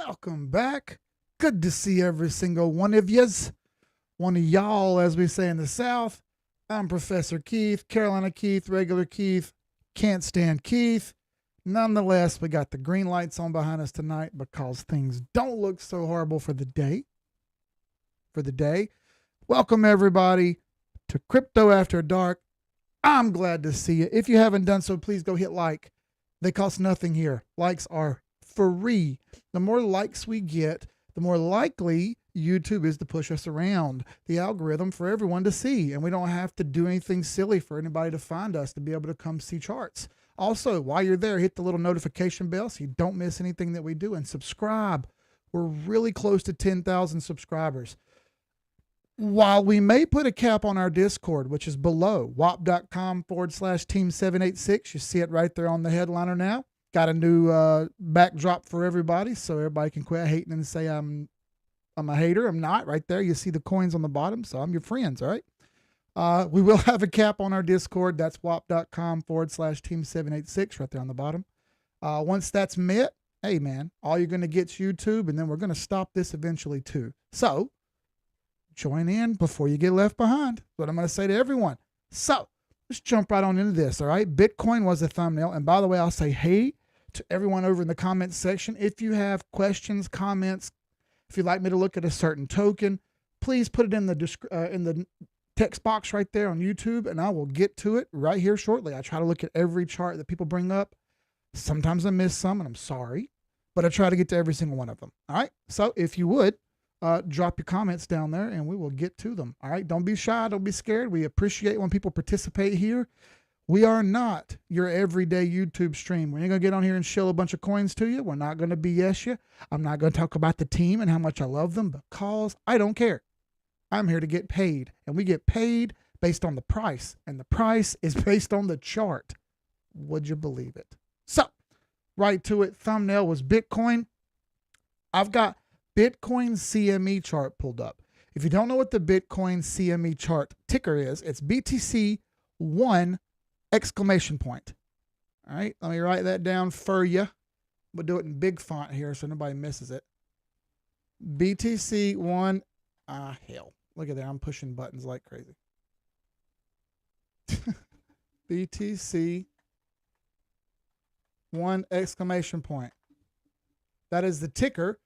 Welcome back. Good to see every single one of yous. One of y'all, as we say in the South. I'm Professor Keith, Carolina Keith, regular Keith, can't stand Keith. Nonetheless, we got the green lights on behind us tonight because things don't look so horrible for the day. Welcome everybody to Crypto After Dark. I'm glad to see you. If you haven't done so, please go hit like. They cost nothing here. Likes are free. The more likes we get, the more likely YouTube is to push us around the algorithm for everyone to see. And we don't have to do anything silly for anybody to find us to be able to come see charts. Also, while you're there, hit the little notification bell so you don't miss anything that we do, and subscribe. We're really close to 10,000 subscribers. While we may put a cap on our Discord, which is below, wap.com/team786. You see it right there on the headliner now. Got a new backdrop for everybody, so everybody can quit hating and say I'm a hater. I'm not. Right there, you see the coins on the bottom, so I'm your friends, all right? We will have a cap on our Discord. That's wap.com/team786 right there on the bottom. Once that's met, hey, man, all you're going to get is YouTube, and then we're going to stop this eventually too. So join in before you get left behind. That's what I'm going to say to everyone. So let's jump right on into this, all right? Bitcoin was the thumbnail. And by the way, I'll say hey to everyone over in the comments section. If you have questions, comments, if you'd like me to look at a certain token, please put it in the text box right there on YouTube, and I will get to it right here shortly. I try to look at every chart that people bring up. Sometimes I miss some, and I'm sorry, but I try to get to every single one of them. All right? So if you would, drop your comments down there, and we will get to them. All right? Don't be shy. Don't be scared. We appreciate when people participate here. We are not your everyday YouTube stream. We ain't going to get on here and shill a bunch of coins to you. We're not going to BS you. I'm not going to talk about the team and how much I love them because I don't care. I'm here to get paid, and we get paid based on the price, and the price is based on the chart. Would you believe it? So, right to it, thumbnail was Bitcoin. I've got Bitcoin CME chart pulled up. If you don't know what the Bitcoin CME chart ticker is, it's BTC1 exclamation point. All right, let me write that down for you. We'll do it in big font here so nobody misses it. BTC1, hell. Look at that, I'm pushing buttons like crazy. BTC1 exclamation point. That is the ticker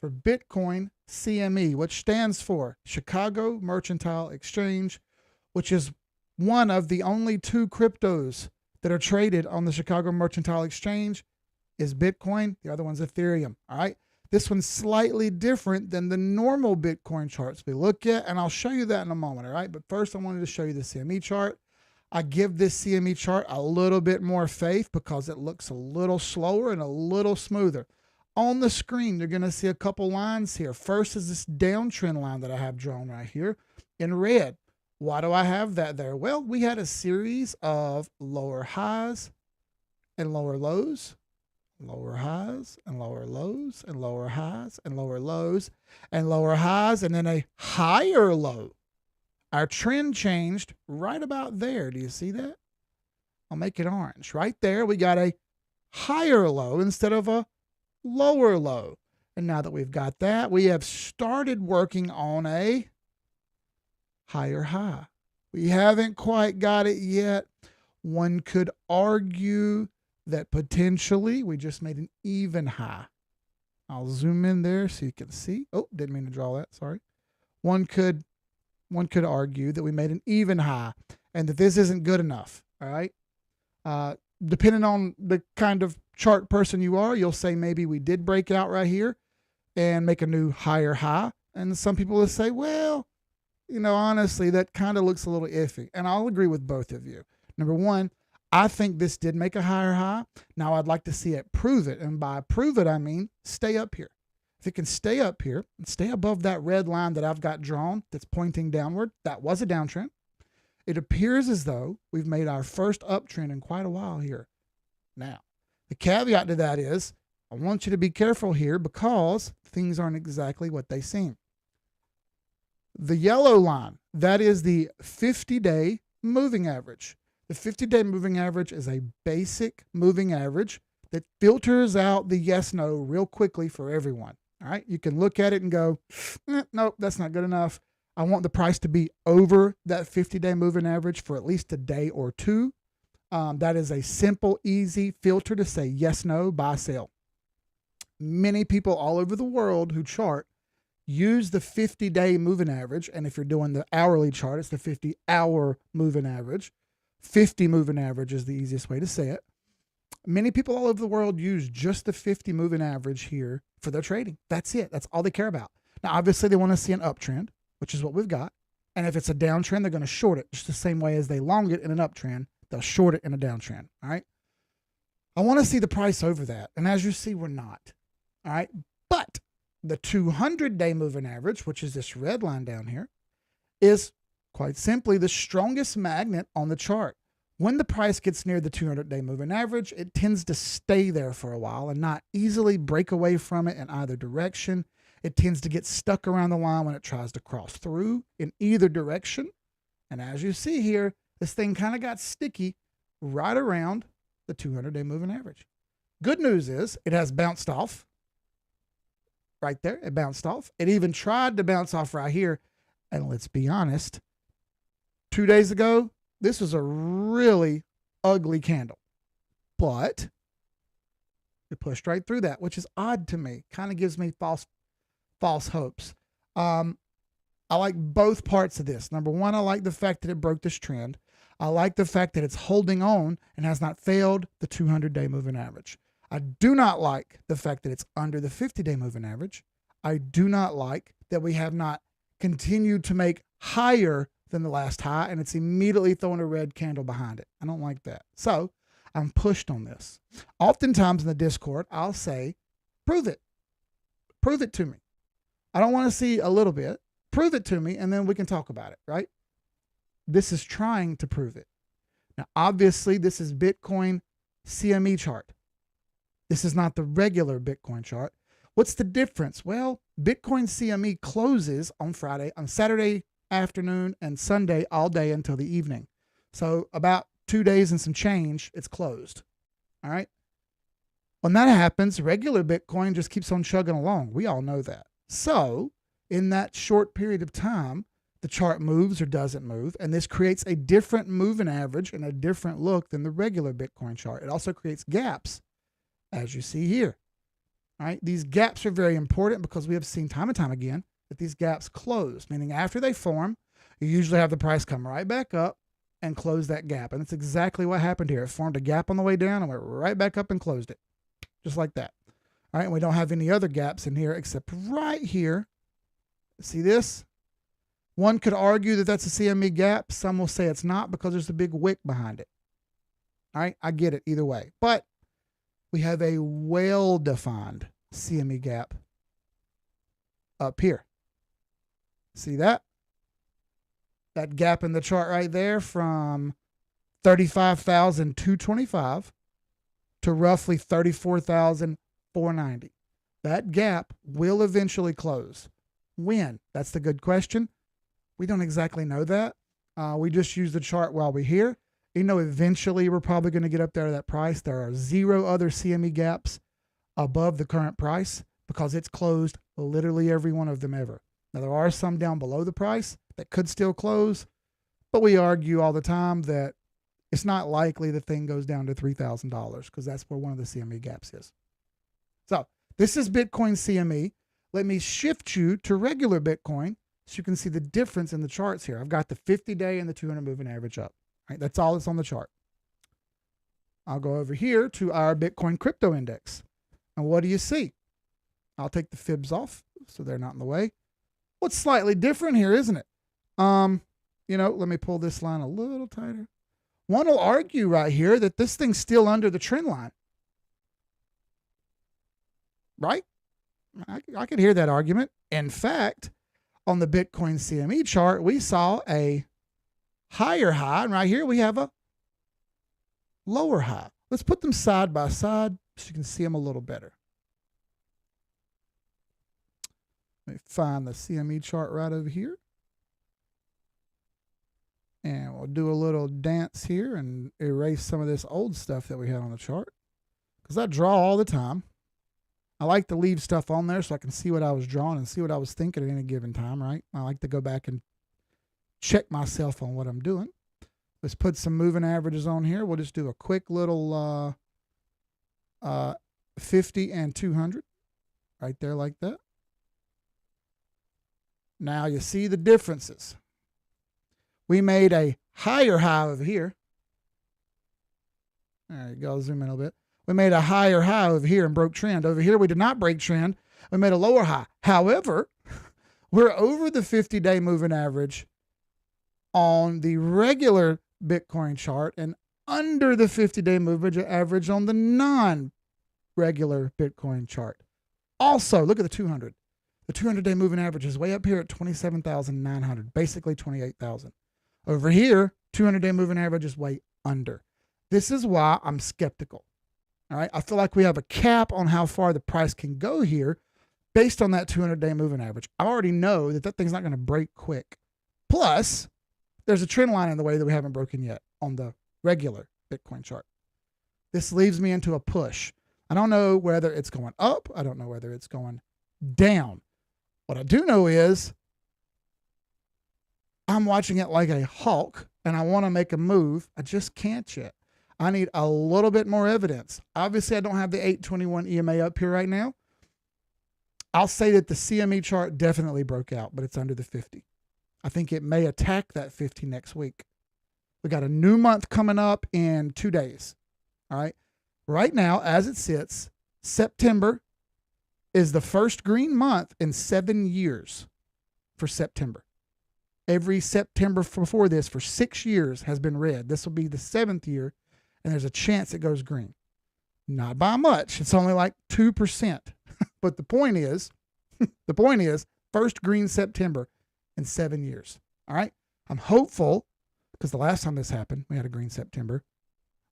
for Bitcoin CME, which stands for Chicago Mercantile Exchange, which is one of the only two cryptos that are traded on the Chicago Mercantile Exchange is Bitcoin. The other one's Ethereum. All right. This one's slightly different than the normal Bitcoin charts we look at, and I'll show you that in a moment. All right. But first, I wanted to show you the CME chart. I give this CME chart a little bit more faith because it looks a little slower and a little smoother. On the screen, you're going to see a couple lines here. First is this downtrend line that I have drawn right here in red. Why do I have that there? Well, we had a series of lower highs and lower lows, lower highs and lower lows, and lower highs and lower lows, and lower highs, and then a higher low. Our trend changed right about there. Do you see that? I'll make it orange. Right there, we got a higher low instead of a lower low. And now that we've got that, we have started working on a higher high. We haven't quite got it yet. One could argue that potentially we just made an even high. I'll zoom in there so you can see. Oh, didn't mean to draw that. Sorry. One could argue that we made an even high and that this isn't good enough. All right. Depending on the kind of chart person you are, you'll say maybe we did break out right here and make a new higher high. And some people will say, well, you know, honestly, that kind of looks a little iffy. And I'll agree with both of you. Number one, I think this did make a higher high. Now I'd like to see it prove it. And by prove it, I mean stay up here. If it can stay up here and stay above that red line that I've got drawn that's pointing downward, that was a downtrend. It appears as though we've made our first uptrend in quite a while here. Now, the caveat to that is I want you to be careful here because things aren't exactly what they seem. The yellow line, that is the 50-day moving average. The 50-day moving average is a basic moving average that filters out the yes, no real quickly for everyone. All right. You can look at it and go, nope, that's not good enough. I want the price to be over that 50-day moving average for at least a day or two. That is a simple, easy filter to say yes, no, buy, sell. Many people all over the world who chart use the 50-day moving average. And if you're doing the hourly chart, it's the 50-hour moving average. 50 moving average is the easiest way to say it. Many people all over the world use just the 50 moving average here for their trading. That's it. That's all they care about. Now, obviously, they want to see an uptrend, which is what we've got. And if it's a downtrend, they're going to short it just the same way as they long it in an uptrend. They'll short it in a downtrend. All right. I want to see the price over that. And as you see, we're not. All right. But the 200-day moving average, which is this red line down here, is quite simply the strongest magnet on the chart. When the price gets near the 200-day moving average, it tends to stay there for a while and not easily break away from it in either direction. It tends to get stuck around the line when it tries to cross through in either direction. And as you see here, this thing kind of got sticky right around the 200-day moving average. Good news is it has bounced off right there. It bounced off. It even tried to bounce off right here. And let's be honest, 2 days ago, this was a really ugly candle, but it pushed right through that, which is odd to me. Kind of gives me false hopes. I like both parts of this. Number one, I like the fact that it broke this trend. I like the fact that it's holding on and has not failed the 200-day moving average. I do not like the fact that it's under the 50-day moving average. I do not like that we have not continued to make higher than the last high, and it's immediately throwing a red candle behind it. I don't like that. So I'm pushed on this. Oftentimes in the Discord, I'll say, prove it. Prove it to me. I don't want to see a little bit. Prove it to me, and then we can talk about it, right? This is trying to prove it. Now, obviously, this is Bitcoin CME chart. This is not the regular Bitcoin chart. What's the difference? Well, Bitcoin CME closes on Saturday afternoon and Sunday all day until the evening. So about 2 days and some change, it's closed. All right. When that happens, regular Bitcoin just keeps on chugging along. We all know that. So in that short period of time, the chart moves or doesn't move. And this creates a different moving average and a different look than the regular Bitcoin chart. It also creates gaps, as you see here. All right. These gaps are very important because we have seen time and time again that these gaps close, meaning after they form, you usually have the price come right back up and close that gap. And it's exactly what happened here. It formed a gap on the way down and went right back up and closed it, just like that. All right, and we don't have any other gaps in here except right here. See this? One could argue that that's a CME gap. Some will say it's not because there's a big wick behind it. All right, I get it either way. But we have a well-defined CME gap up here. See that? That gap in the chart right there from 35,225 to roughly 34,490. That gap will eventually close. When? That's the good question. We don't exactly know that. We just use the chart while we're here. You know, eventually we're probably going to get up there to that price. There are 0 other CME gaps above the current price because it's closed literally every one of them ever. Now, there are some down below the price that could still close, but we argue all the time that it's not likely the thing goes down to $3,000 because that's where one of the CME gaps is. So this is Bitcoin CME. Let me shift you to regular Bitcoin so you can see the difference in the charts here. I've got the 50-day and the 200 moving average up. All right, that's all that's on the chart. I'll go over here to our Bitcoin crypto index. And what do you see? I'll take the fibs off so they're not in the way. What's slightly different here, isn't it? Let me pull this line a little tighter. One will argue right here that this thing's still under the trend line. Right? I could hear that argument. In fact, on the Bitcoin CME chart, we saw a higher high, and right here we have a lower high. Let's put them side by side so you can see them a little better. Let me find the CME chart right over here. And we'll do a little dance here and erase some of this old stuff that we had on the chart. because I draw all the time. I like to leave stuff on there so I can see what I was drawing and see what I was thinking at any given time, right? I like to go back and check myself on what I'm doing. Let's put some moving averages on here. We'll just do a quick little 50 and 200 right there like that. Now you see the differences. We made a higher high over here. There you go, zoom in a little bit. We made a higher high over here and broke trend. Over here we did not break trend. We made a lower high. However, we're over the 50-day moving average on the regular Bitcoin chart and under the 50-day moving average on the non-regular Bitcoin chart. Also, look at the 200. The 200-day moving average is way up here at 27,900, basically 28,000. Over here, 200-day moving average is way under. This is why I'm skeptical. All right, I feel like we have a cap on how far the price can go here based on that 200-day moving average. I already know that that thing's not going to break quick. Plus, there's a trend line in the way that we haven't broken yet on the regular Bitcoin chart. This leaves me into a push. I don't know whether it's going up. I don't know whether it's going down. What I do know is I'm watching it like a hawk and I want to make a move. I just can't yet. I need a little bit more evidence. Obviously, I don't have the 821 EMA up here right now. I'll say that the CME chart definitely broke out, but it's under the 50. I think it may attack that 50 next week. We got a new month coming up in 2 days. All right. Right now, as it sits, September is the first green month in 7 years for September. Every September before this for 6 years has been red. This will be the 7th year, and there's a chance it goes green. Not by much. It's only like 2%. But the point is, first green September in 7 years. All right. I'm hopeful because the last time this happened, we had a green September.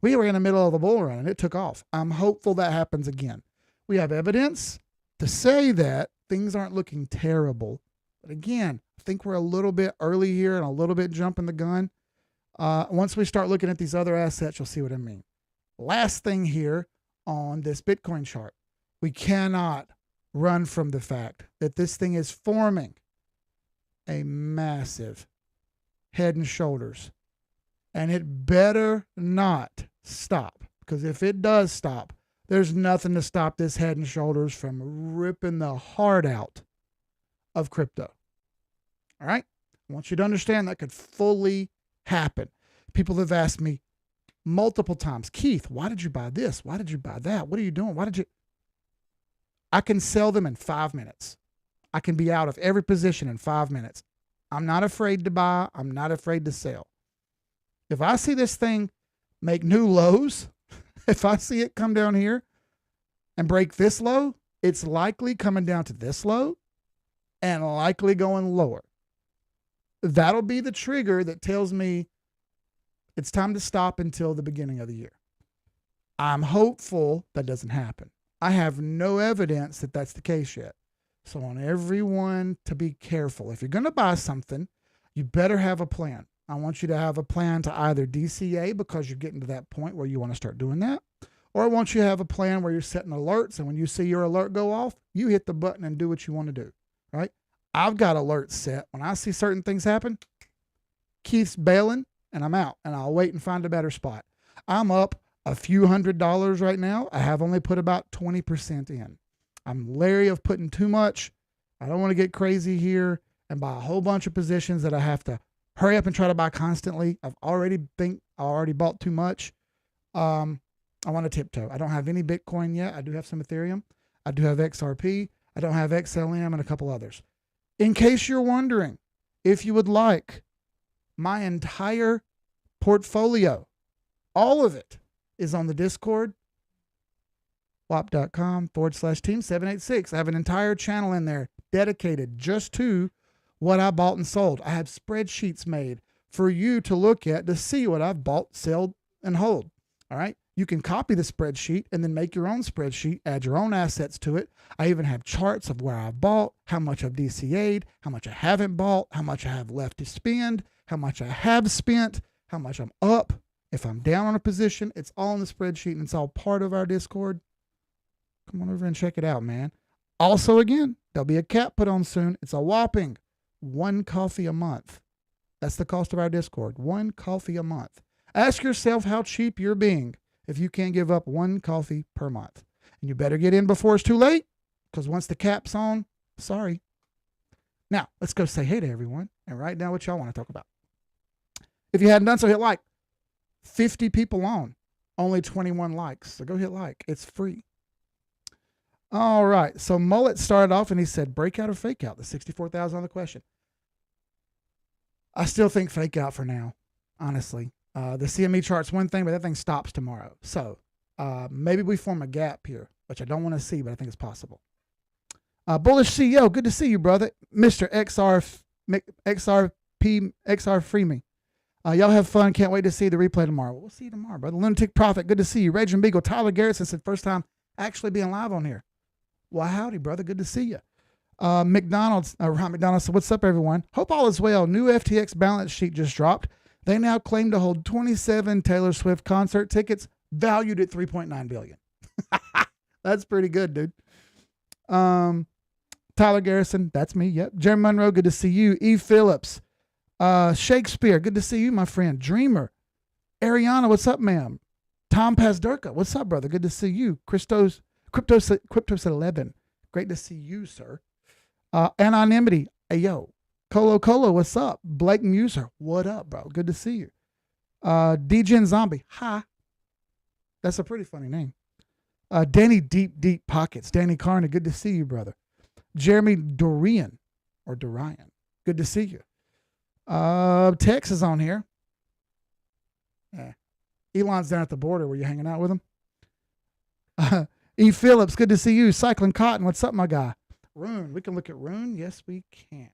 We were in the middle of the bull run and it took off. I'm hopeful that happens again. We have evidence to say that things aren't looking terrible. But again, I think we're a little bit early here and a little bit jumping the gun. Once we start looking at these other assets, you'll see what I mean. Last thing here on this Bitcoin chart, we cannot run from the fact that this thing is forming a massive head and shoulders. And it better not stop, because if it does stop, there's nothing to stop this head and shoulders from ripping the heart out of crypto. All right? I want you to understand that could fully happen. People have asked me multiple times, Keith, why did you buy this? Why did you buy that? What are you doing? Why did you? I can sell them in 5 minutes. I can be out of every position in 5 minutes. I'm not afraid to buy. I'm not afraid to sell. If I see this thing make new lows, if I see it come down here and break this low, it's likely coming down to this low and likely going lower. That'll be the trigger that tells me it's time to stop until the beginning of the year. I'm hopeful that doesn't happen. I have no evidence that that's the case yet. So I want everyone to be careful. If you're going to buy something, you better have a plan. I want you to have a plan to either DCA because you're getting to that point where you want to start doing that, or I want you to have a plan where you're setting alerts, and when you see your alert go off, you hit the button and do what you want to do, right? I've got alerts set. When I see certain things happen, Keith's bailing, and I'm out, and I'll wait and find a better spot. I'm up a few $100 right now. I have only put about 20% in. I'm leery of putting too much. I don't want to get crazy here and buy a whole bunch of positions that I have to hurry up and try to buy constantly. I already bought too much. I want to tiptoe. I don't have any Bitcoin yet. I do have some Ethereum. I do have XRP. I don't have XLM and a couple others. In case you're wondering, if you would like my entire portfolio, all of it is on the Discord, wap.com/team786. I have an entire channel in there dedicated just to what I bought and sold. I have spreadsheets made for you to look at to see what I've bought, sold, and hold. All right. You can copy the spreadsheet and then make your own spreadsheet, add your own assets to it. I even have charts of where I've bought, how much I've DCA'd, how much I haven't bought, how much I have left to spend, how much I have spent, how much I'm up, If I'm down on a position, it's all in the spreadsheet and it's all part of our Discord. Come on over and check it out, man. Also, again, there'll be a cap put on soon. It's a whopping 1 coffee a month. That's the cost of our Discord. 1 coffee a month. Ask yourself how cheap you're being if you can't give up 1 coffee per month. And you better get in before it's too late, because once the cap's on, sorry. Now, let's go say hey to everyone and write down what y'all want to talk about. If you hadn't done so, hit like. 50 people on, only 21 likes. So go hit like. It's free. All right. So Mullet started off and he said, breakout or fake out? The $64,000 question. I still think fake out for now, honestly. The CME chart's one thing, but that thing stops tomorrow. So maybe we form a gap here, which I don't want to see, but I think it's possible. Bullish CEO, good to see you, brother. Mr. XR Free Me. Y'all have fun. Can't wait to see the replay tomorrow. We'll see you tomorrow, brother. Lunatic Prophet, good to see you. Raging Beagle, Tyler Garrison said first time actually being live on here. Well, howdy, brother. Good to see you. Ron McDonald said, what's up, everyone? Hope all is well. New FTX balance sheet just dropped. They now claim to hold 27 Taylor Swift concert tickets valued at $3.9 billion. That's pretty good, dude. Tyler Garrison, that's me. Yep. Jeremy Monroe, good to see you. E. Phillips. Shakespeare, good to see you, my friend. Dreamer. Ariana, what's up, ma'am? Tom Pazdurka, what's up, brother? Good to see you. Cryptos at 11. Great to see you, sir. Anonymity, hey, yo. Colo, what's up? Blake Muser, what up, bro? Good to see you. DGen Zombie, hi. That's a pretty funny name. Danny Deep Pockets. Danny Carney, good to see you, brother. Jeremy Dorian, good to see you. Tex is on here. Yeah. Elon's down at the border. Were you hanging out with him? E. Phillips, good to see you. Cycling Cotton, what's up, my guy? Rune, we can look at Rune. Yes, we can.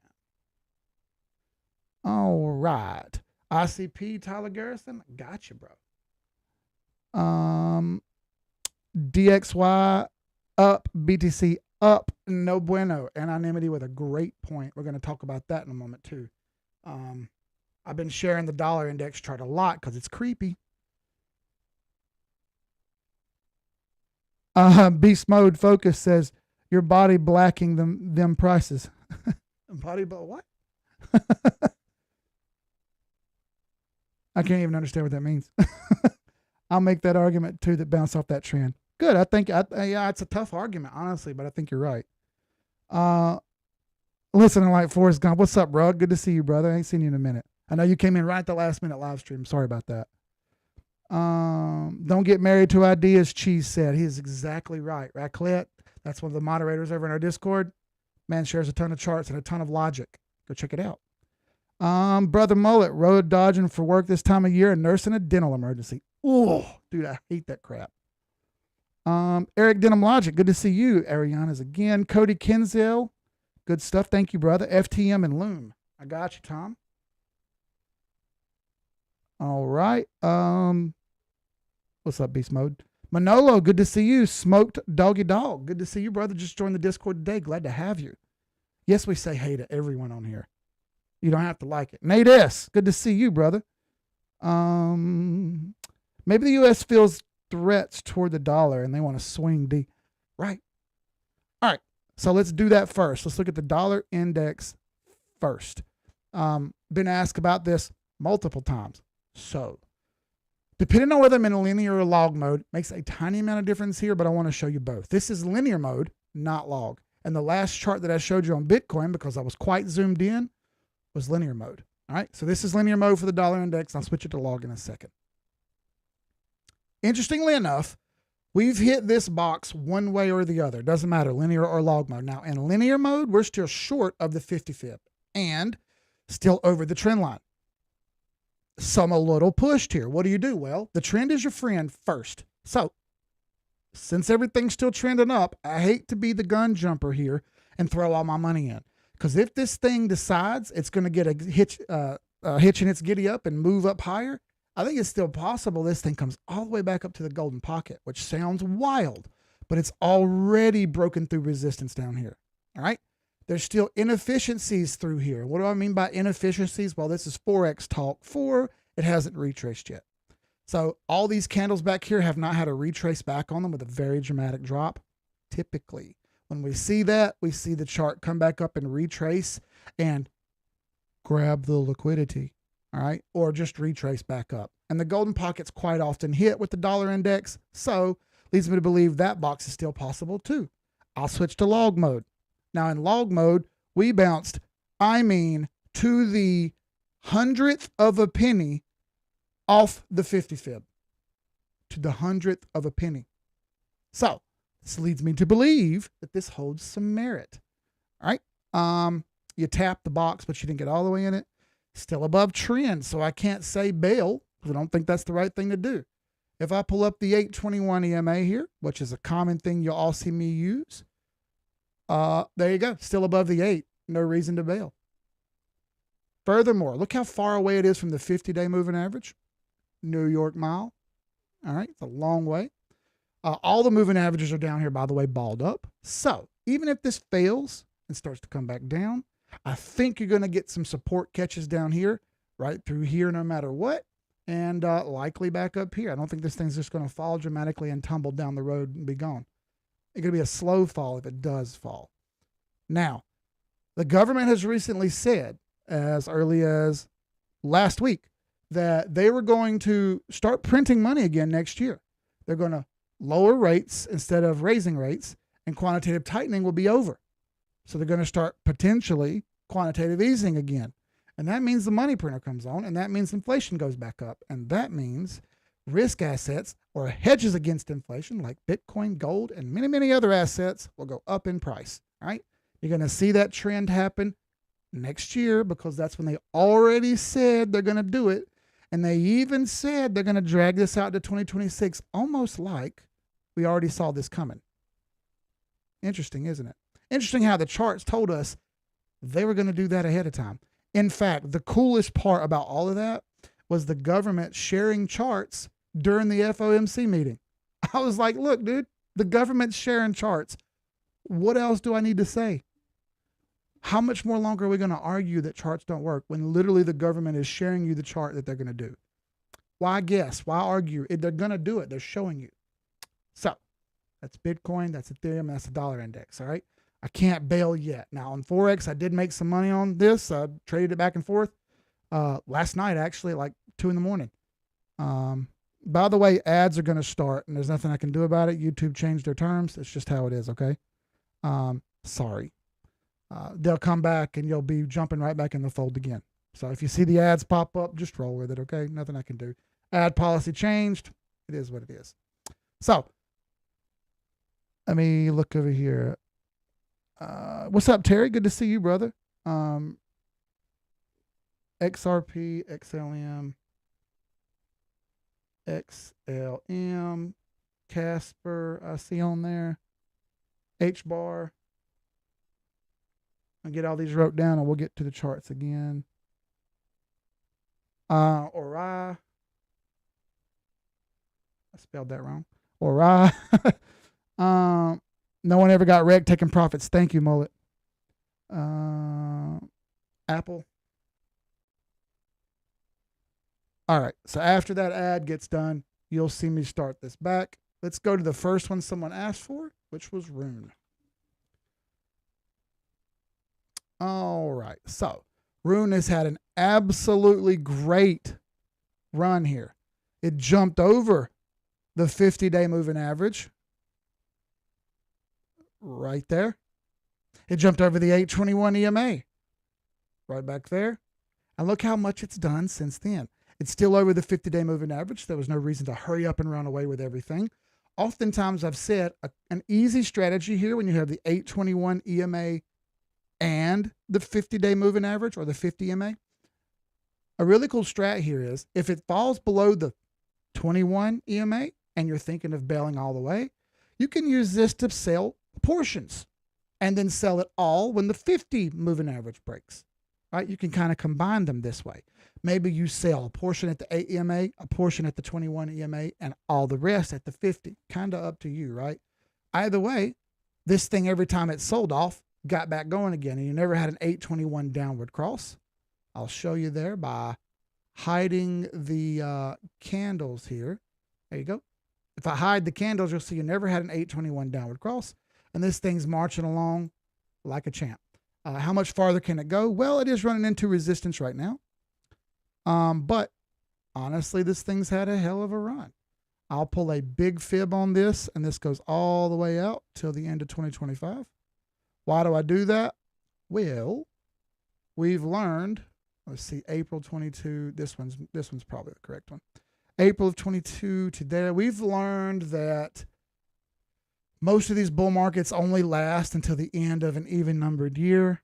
All right. ICP, Tyler Garrison, got you, bro. DXY up, BTC up, no bueno. Anonymity with a great point. We're going to talk about that in a moment, too. I've been sharing the dollar index chart a lot because it's creepy. Beast Mode Focus says, your body blacking them prices. Body, but what? I can't even understand what that means. I'll make that argument too that bounce off that trend. Good. I think, yeah, it's a tough argument, honestly, but I think you're right. Listening like Forrest Gump. What's up, bro? Good to see you, brother. I ain't seen you in a minute. I know you came in right at the last minute live stream. Sorry about that. Don't get married to ideas, Cheese said. He is exactly right. Raclette, that's one of the moderators over in our Discord. Man shares a ton of charts and a ton of logic. Go check it out. Brother Mullet, road dodging for work this time of year and nursing a dental emergency. Oh, dude, I hate that crap. Eric Denim Logic, good to see you. Ariana's again. Cody Kenzel, good stuff. Thank you, brother. FTM and Loom. I got you, Tom. All right. What's up, Beast Mode? Manolo, good to see you. Smoked Doggy Dog, good to see you, brother. Just joined the Discord today. Glad to have you. Yes, we say hey to everyone on here. You don't have to like it. Nate S., good to see you, brother. Maybe the U.S. feels threats toward the dollar and they want to swing D. Right. All right. So let's do that first. Let's look at the dollar index first. Been asked about this multiple times. So depending on whether I'm in a linear or log mode, makes a tiny amount of difference here, but I want to show you both. This is linear mode, not log. And the last chart that I showed you on Bitcoin, because I was quite zoomed in, was linear mode. All right. So this is linear mode for the dollar index. I'll switch it to log in a second. Interestingly enough, we've hit this box one way or the other. Doesn't matter, linear or log mode. Now, in linear mode, we're still short of the 50 fib and still over the trend line. So I'm a little pushed here. What do? Well, the trend is your friend first. So since everything's still trending up, I hate to be the gun jumper here and throw all my money in. Because if this thing decides it's going to get a hitch in its giddy up and move up higher, I think it's still possible this thing comes all the way back up to the golden pocket, which sounds wild, but it's already broken through resistance down here. All right. There's still inefficiencies through here. What do I mean by inefficiencies? Well, this is Forex Talk 4. It hasn't retraced yet. So all these candles back here have not had a retrace back on them with a very dramatic drop. Typically, when we see that, we see the chart come back up and retrace and grab the liquidity, all right, or just retrace back up. And the golden pockets quite often hit with the dollar index, so leads me to believe that box is still possible too. I'll switch to log mode. Now in log mode, we bounced, to the 100th of a penny off the 50 fib, to the 100th of a penny. So this leads me to believe that this holds some merit. All right. You tap the box, but you didn't get all the way in it. Still above trend, so I can't say bail because I don't think that's the right thing to do. If I pull up the 821 EMA here, which is a common thing you'll all see me use, there you go. Still above the 8. No reason to bail. Furthermore, look how far away it is from the 50-day moving average. New York mile. All right, it's a long way. All the moving averages are down here, by the way, balled up. So even if this fails and starts to come back down, I think you're going to get some support catches down here, right through here no matter what, and likely back up here. I don't think this thing's just going to fall dramatically and tumble down the road and be gone. It's going to be a slow fall if it does fall. Now, the government has recently said, as early as last week, that they were going to start printing money again next year. They're going to lower rates instead of raising rates, and quantitative tightening will be over. So they're going to start potentially quantitative easing again. And that means the money printer comes on, and that means inflation goes back up. And that means risk assets or hedges against inflation like Bitcoin, gold, and many, many other assets will go up in price, right? You're going to see that trend happen next year because that's when they already said they're going to do it. And they even said they're going to drag this out to 2026, almost like we already saw this coming. Interesting, isn't it? Interesting how the charts told us they were going to do that ahead of time. In fact, the coolest part about all of that was the government sharing charts during the FOMC meeting. I was like, look, dude, the government's sharing charts. What else do I need to say? How much more longer are we going to argue that charts don't work when literally the government is sharing you the chart that they're going to do? Why guess? Why argue? If they're going to do it, they're showing you. So that's Bitcoin, that's Ethereum, that's the dollar index, all right? I can't bail yet. Now on Forex, I did make some money on this. I traded it back and forth last night, actually, like 2 in the morning. By the way, ads are going to start, and there's nothing I can do about it. YouTube changed their terms. It's just how it is, okay? Sorry. They'll come back, and you'll be jumping right back in the fold again. So if you see the ads pop up, just roll with it, okay? Nothing I can do. Ad policy changed. It is what it is. So let me look over here. What's up, Terry? Good to see you, brother. XRP, XLM, Casper, I see on there. H-bar. I'll get all these wrote down and we'll get to the charts again. Ori. I spelled that wrong. Ori. No one ever got wrecked taking profits. Thank you, Mullet. Apple. All right. So after that ad gets done, you'll see me start this back. Let's go to the first one someone asked for, which was Rune. All right. So Rune has had an absolutely great run here. It jumped over the 50-day moving average. Right there. It jumped over the 821 EMA. Right back there. And look how much it's done since then. It's still over the 50-day moving average. There was no reason to hurry up and run away with everything. Oftentimes I've said an easy strategy here when you have the 821 EMA and the 50-day moving average or the 50 EMA. A really cool strat here is if it falls below the 21 EMA and you're thinking of bailing all the way, you can use this to sell portions and then sell it all when the 50 moving average breaks, right? You can kind of combine them this way. Maybe you sell a portion at the 8 EMA, a portion at the 21 EMA, and all the rest at the 50. Kind of up to you, right? Either way, this thing, every time it sold off, got back going again, and you never had an 821 downward cross. I'll show you there by hiding the candles here. There you go. If I hide the candles, you'll see you never had an 821 downward cross. And this thing's marching along like a champ. How much farther can it go? Well, it is running into resistance right now. But honestly, this thing's had a hell of a run. I'll pull a big fib on this, and this goes all the way out till the end of 2025. Why do I do that? Well, we've learned, let's see, April 22, this one's probably the correct one. April of 22 to there, we've learned that most of these bull markets only last until the end of an even numbered year.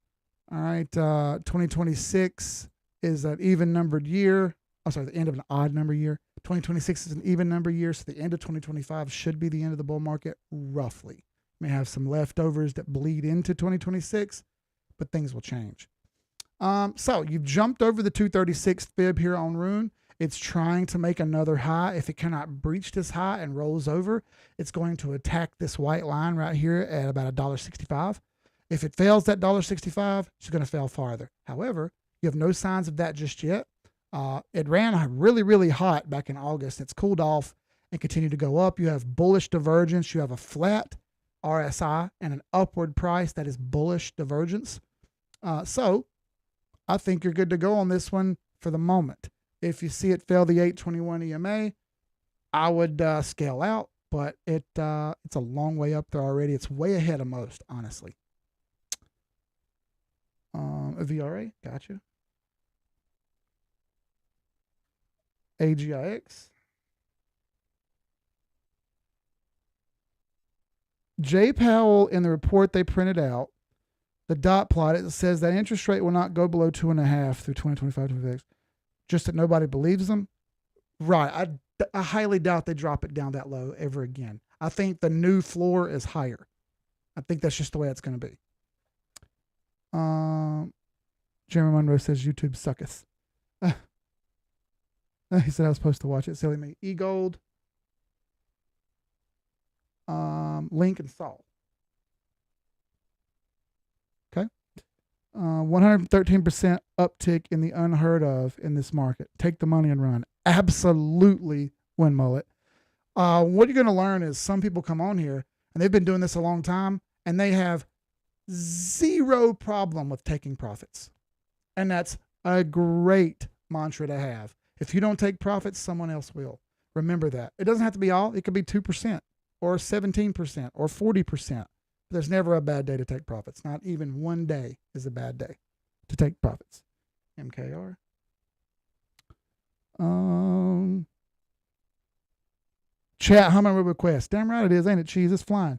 All right, 2026 is an even numbered year. Oh, sorry, the end of an odd number year. 2026 is an even number year, so the end of 2025 should be the end of the bull market, roughly. May have some leftovers that bleed into 2026, but things will change. So you've jumped over the 236 fib here on Rune. It's trying to make another high. If it cannot breach this high and rolls over, it's going to attack this white line right here at about $1.65. If it fails that $1.65, it's going to fail farther. However, you have no signs of that just yet. It ran really, really hot back in August. It's cooled off and continued to go up. You have bullish divergence. You have a flat RSI and an upward price that is bullish divergence. So I think you're good to go on this one for the moment. If you see it fail the 821 EMA, I would scale out, but it's a long way up there already. It's way ahead of most, honestly. A VRA, gotcha. AGIX. Jay Powell, in the report they printed out, the dot plot, it says that interest rate will not go below 2.5 through 2025-26. Just that nobody believes them. Right. I highly doubt they drop it down that low ever again. I think the new floor is higher. I think that's just the way it's going to be. Jeremy Monroe says YouTube sucketh. He said I was supposed to watch it. Silly me. E-Gold. Link and Sol. Okay. 113% uptick in the unheard of in this market. Take the money and run. Absolutely win mullet. What you're going to learn is some people come on here and they've been doing this a long time and they have zero problem with taking profits. And that's a great mantra to have. If you don't take profits, someone else will. Remember that. It doesn't have to be all. It could be 2% or 17% or 40%. There's never a bad day to take profits. Not even one day is a bad day to take profits. MKR. Chat, how many requests? Damn right it is, ain't it, cheese? It's flying.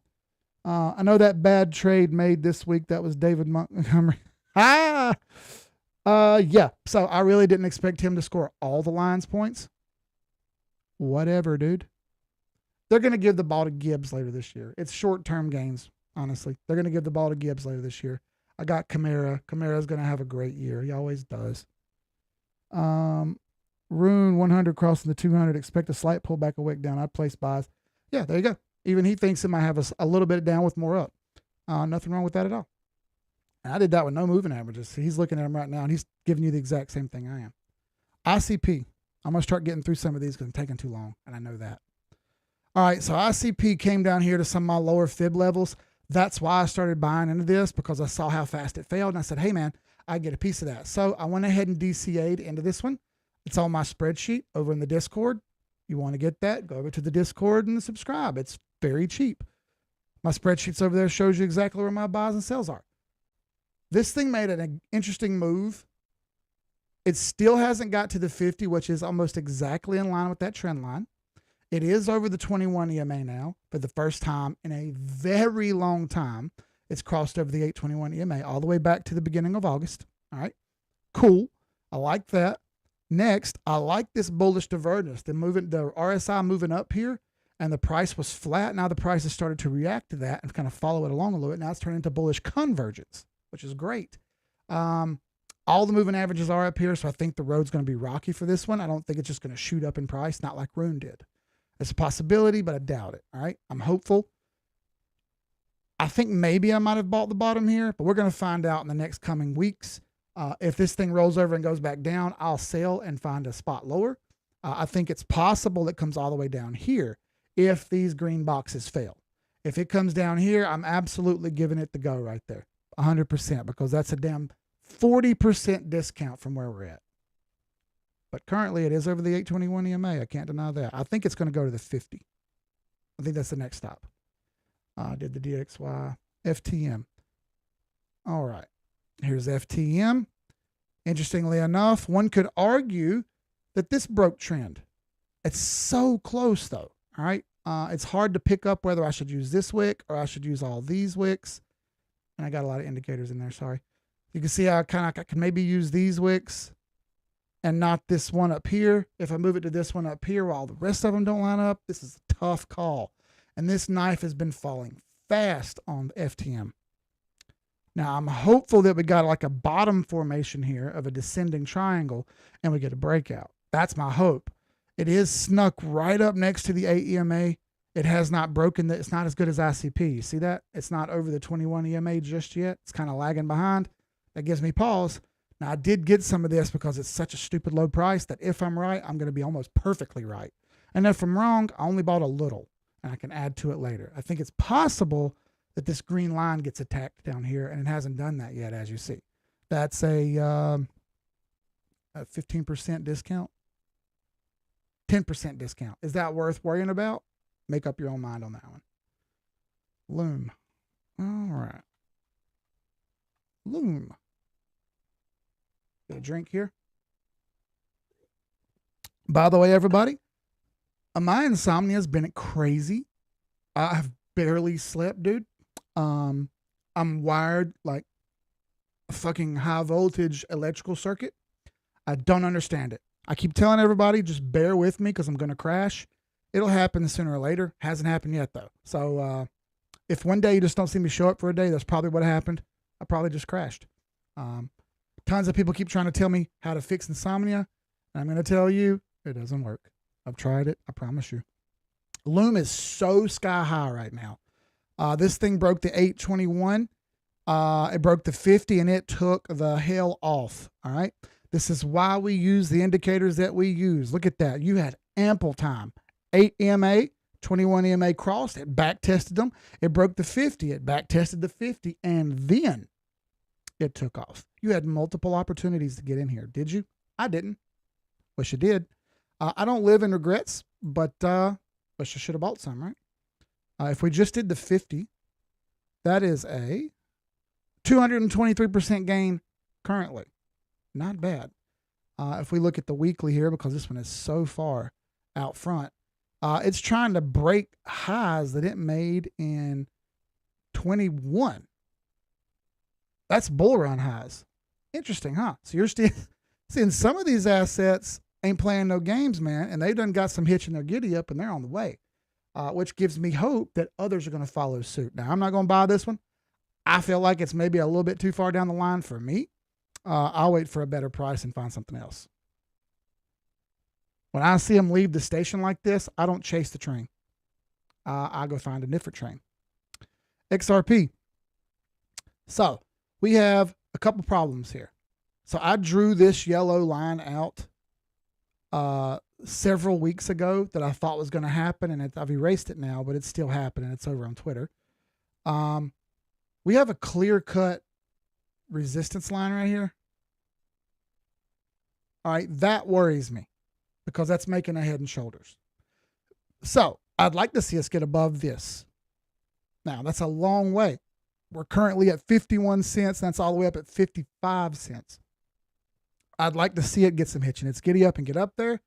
I know that bad trade made this week. That was David Montgomery. Yeah. So I really didn't expect him to score all the Lions points. Whatever, dude. They're going to give the ball to Gibbs later this year. It's short-term gains, honestly. They're going to give the ball to Gibbs later this year. I got Kamara. Kamara's going to have a great year. He always does. Rune 100 crossing the 200. Expect a slight pullback a wick down. I'd place buys. Yeah, there you go. Even he thinks it might have a little bit down with more up. Nothing wrong with that at all. And I did that with no moving averages. He's looking at him right now, and he's giving you the exact same thing I am. ICP. I'm going to start getting through some of these because I'm taking too long, and I know that. All right, so ICP came down here to some of my lower fib levels. That's why I started buying into this, because I saw how fast it failed, and I said, hey, man, I get a piece of that. So I went ahead and DCA'd into this one. It's on my spreadsheet over in the Discord. You want to get that, go over to the Discord and subscribe. It's very cheap. My spreadsheets over there shows you exactly where my buys and sells are. This thing made an interesting move. It still hasn't got to the 50, which is almost exactly in line with that trend line. It is over the 21 EMA now for the first time in a very long time. It's crossed over the 821 EMA all the way back to the beginning of August. All right, cool. I like that. Next, I like this bullish divergence. The RSI moving up here, and the price was flat. Now the price has started to react to that and kind of follow it along a little bit. Now it's turning into bullish convergence, which is great. All the moving averages are up here, so I think the road's going to be rocky for this one. I don't think it's just going to shoot up in price, not like Rune did. It's a possibility, but I doubt it. All right, I'm hopeful. I think maybe I might have bought the bottom here, but we're going to find out in the next coming weeks. If this thing rolls over and goes back down, I'll sell and find a spot lower. I think it's possible it comes all the way down here if these green boxes fail. If it comes down here, I'm absolutely giving it the go right there, 100%, because that's a damn 40% discount from where we're at. But currently it is over the 821 EMA. I can't deny that. I think it's going to go to the 50. I think that's the next stop. Did the DXY, FTM. All right. Here's FTM. Interestingly enough, one could argue that this broke trend. It's so close though. All right. It's hard to pick up whether I should use this wick or I should use all these wicks. And I got a lot of indicators in there. Sorry. You can see how I can maybe use these wicks and not this one up here. If I move it to this one up here while the rest of them don't line up, this is a tough call. And this knife has been falling fast on FTM. Now, I'm hopeful that we got like a bottom formation here of a descending triangle and we get a breakout. That's my hope. It is snuck right up next to the 8 EMA. It has not broken. It's not as good as ICP. You see that? It's not over the 21 EMA just yet. It's kind of lagging behind. That gives me pause. Now, I did get some of this because it's such a stupid low price that if I'm right, I'm going to be almost perfectly right. And if I'm wrong, I only bought a little and I can add to it later. I think it's possible that this green line gets attacked down here, and it hasn't done that yet, as you see. That's a 15% discount, 10% discount. Is that worth worrying about? Make up your own mind on that one. Loom. All right. Loom. Get a drink here. By the way, everybody, my insomnia has been crazy. I've barely slept, dude. I'm wired like a fucking high voltage electrical circuit. I don't understand it. I keep telling everybody, just bear with me because I'm going to crash. It'll happen sooner or later. Hasn't happened yet though. So, if one day you just don't see me show up for a day, that's probably what happened. I probably just crashed. Tons of people keep trying to tell me how to fix insomnia. And I'm going to tell you, it doesn't work. I've tried it. I promise you. Loom is so sky high right now. This thing broke the 821. It broke the 50 and it took the hell off. All right. This is why we use the indicators that we use. Look at that. You had ample time. 8 EMA, 21 EMA crossed. It back tested them. It broke the 50. It back tested the 50 and then it took off. You had multiple opportunities to get in here. Did you? I didn't. Wish I did. I don't live in regrets, but wish I should have bought some, right? If we just did the 50, that is a 223% gain currently. Not bad. If we look at the weekly here, because this one is so far out front, it's trying to break highs that it made in 21. That's bull run highs. Interesting, huh? So you're still seeing some of these assets ain't playing no games, man, and they done got some hitch in their giddy up and they're on the way. Which gives me hope that others are going to follow suit. Now, I'm not going to buy this one. I feel like it's maybe a little bit too far down the line for me. I'll wait for a better price and find something else. When I see them leave the station like this, I don't chase the train. I go find a different train. XRP. So we have a couple problems here. So I drew this yellow line out several weeks ago that I thought was going to happen, and I've erased it now, but it's still happening. It's over on Twitter. We have a clear-cut resistance line right here. All right, that worries me because that's making a head and shoulders. So I'd like to see us get above this. Now, that's a long way. We're currently at 51 cents. That's all the way up at 55 cents. I'd like to see it get some hitching. It's giddy up and get up there.